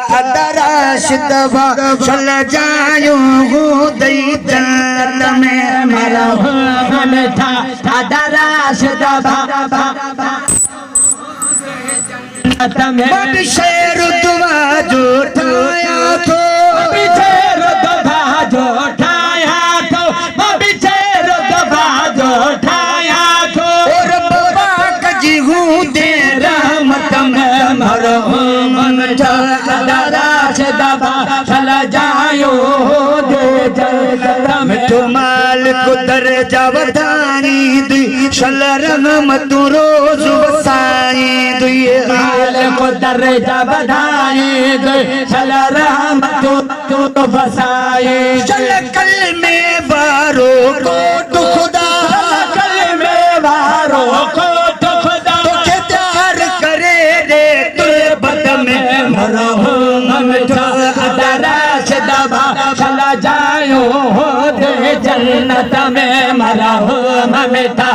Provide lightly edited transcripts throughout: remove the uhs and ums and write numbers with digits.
दराश दबा चल जायो दई जन्नत में मरा मीठा दराश दबा शेर दुआ जो ठाया तो शेर दुआ जो ठाया तो शेर दुआ जो ठाया तो और बाबा कजी हूँ दे रहमत में मरा मीठा दराश दबा चल जायो दे जन्नत में माल को दर्जा वधानी दी शल रहमत रोज वसाई दी माल को दर्जा वधाई दी शल रहमत तो वसाई चल कल में वारो को तो खुदा कल में वारो को तो खुदा तो प्यार करे रे तुझे बद में मरो मीठा दराश दबा चला जायो दे जन्नत में मरा मीठा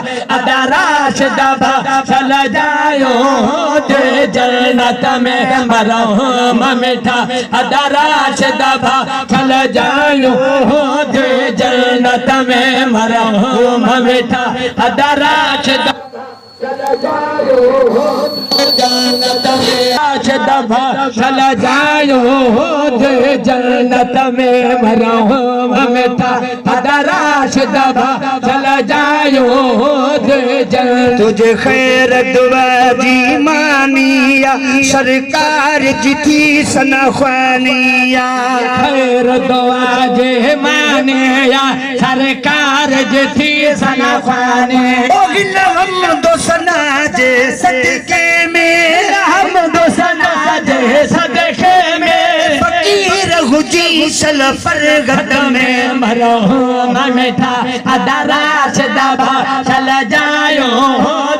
दराश दबा चला जायो दे जन्नत में मरा मीठा दराश दबा चला जायो दे जन्नत में मरा मीठा दराश चला जायो जन्नत में आज दबा चला जायो दे जन्नत में मरा मीठा दराश दबा चला जायो दे जन्नत तुझे खैर दुआ जी मानिया सरकार जी थी सनख्वानिया खैर दुआ जी मानिया सरकार जी थी सनख्वानिया हम दो सनाजे सदके में हम दो सनाजे सदके में फकीर हुजी सल फरगत में मरो मीठा दराश दबा चल जायो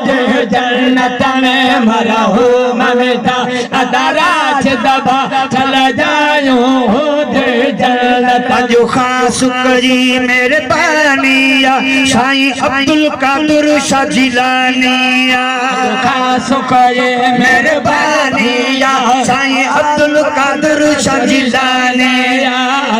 दे जन्नत में मरो मीठा दराश दबा चल जायो दे जन्नत जो खास करी मेरे बानिया साईं अब्दुल कादिर शाह जिलानिया खास करे मेरे बानिया साईं अब्दुल कादिर शाह जिलानिया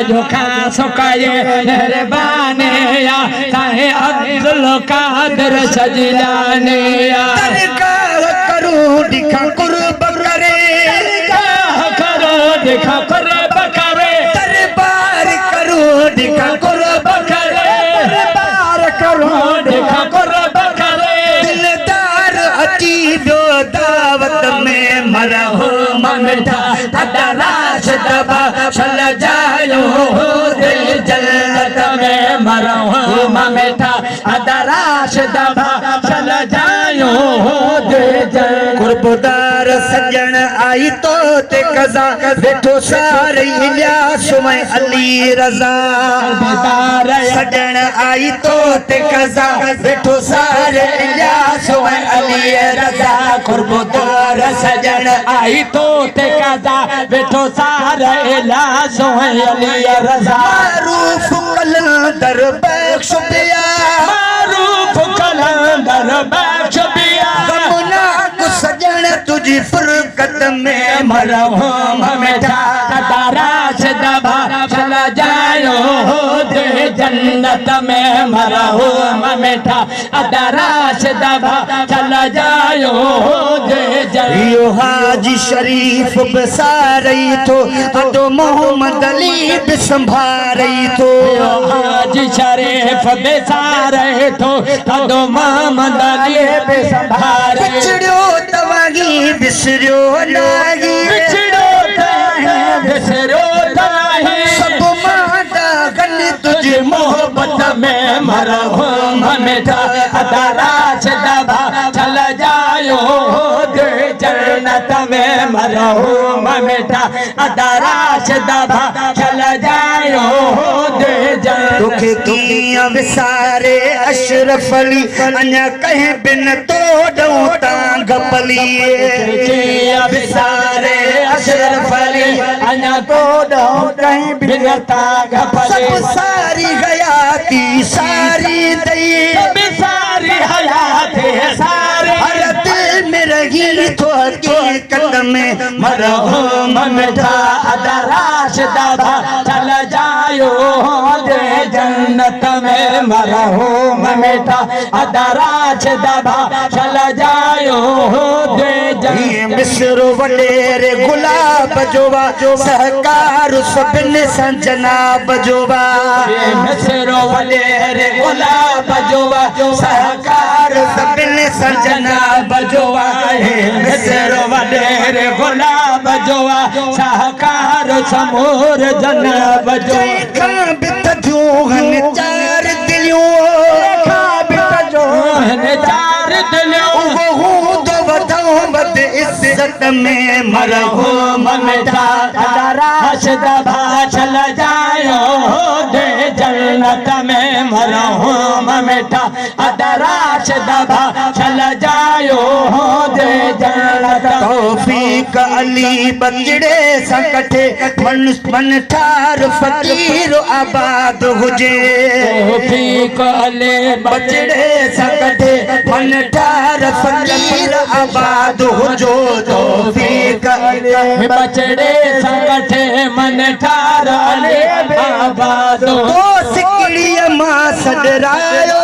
जो खास करे मेरे बानिया साईं अब्दुल कादिर शाह जिलानिया दरगाह करो दिखा कुर्ब करे दरगाह करो दिखा कुर्ब करे दरबार करो दिखा कुर्ब करे दरबार करो दिखा कुर्ब करे दिलदार अजीबो दावत में मरा मीठा दराश दबा चल जायो दे जन्नत में मरा मीठा दराश दबा चल जायो दे कुर्बदार सजन आई तो ते कजा बैठो सारे इलियास में अली रजा कुर्बदार सजन आई तो ते कजा बैठो सारे इलियास में अली रजा कुर्बदार सजन आई तो ते कजा बैठो सारे इलियास में अली रजा मारूफ कलंदर बख्श पिया मारूफ कलंदर बख्श पिया गमुना को सजन तुझी फुरकत में मरा मीठा दराश दबा चला जायो दे जन्नत में मरा मीठा दराश दबा चला जायो दे जन्नत हाजी शरीफ बसारई तो अदो मोहम्मद अली संभारई तो हाजी शरीफ बेसारे तो अदो मोहम्मद अली संभारे बिछड़ो तवागी बिसरो लागी बिछड़ो ताहे बिसरो ताहे सब माता गन तुझे मोहब्बत में मरा मीठा दराश दबा चल जायो दे जन्नत में मरा मीठा दराश दबा चल जायो दे दुख किया विसारे अशरफ अली अन्या कहे बिन तोड़ो टांग पलिए किया विसारे अशरफ अली अन्या तोड़ो कहे बिन टांग पलिए सब सारी हयाती सारी दई सब सारी हयाती सारी हर दिल में रही तो हकीकत में मरहूम मिठा अदराश दबा चल जायो दे जन्नत में मरहूम मिठा अदराश दबा चल जायो दे जन्नत। मिस्र वडेरे गुलाब जोवा सहकार सभिन संजनाब जोवा मिस्र वडेरे गुलाब जोवा सहकार सभिन जनाब जोवा मिस्र वडेरे गुलाब जोवा सहकार समूर जनाब जोवा बितजोहन चार दिलियों चार दिलियों तो बताओ बद इज्जत में मरहूम मिठा अदराश दबा चल जायो दे जन्नत में मरहूम मिठा अदराश दबा चल जायो दे जन्नत। तौफीक अली बचड़े संकटे मन ठार फकीर आबाद हुजे तौफीक अली बचड़े संकटे मन ठार फकीर आबाद हुजो तौफीक अली बचड़े संकटे मन ठार अली आबाद तो सिकड़िया मां सदरायो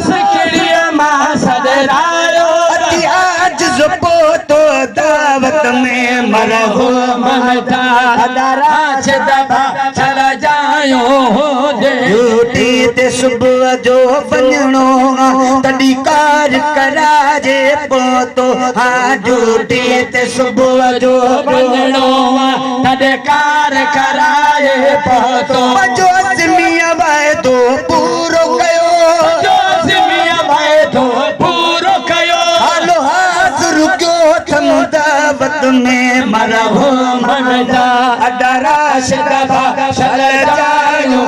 सिकड़िया मां सदरायो आज जो तो दावत में मरहूम मिठा अदराश दबा चल जायो दे ड्यूटी ते सुबह जो वञणो तॾहिं कार कराजे पोतो हाँ ड्यूटी ते सुबह जो वञणो तॾहिं कार कराए पहुतो जो अज़मिया वाइदो पूरो कयो जो सिमिया वाइदो पूरो कयो हालो हाज़िर कयो थम दावत में मरहूम मिठा अदराश दबा चल जायो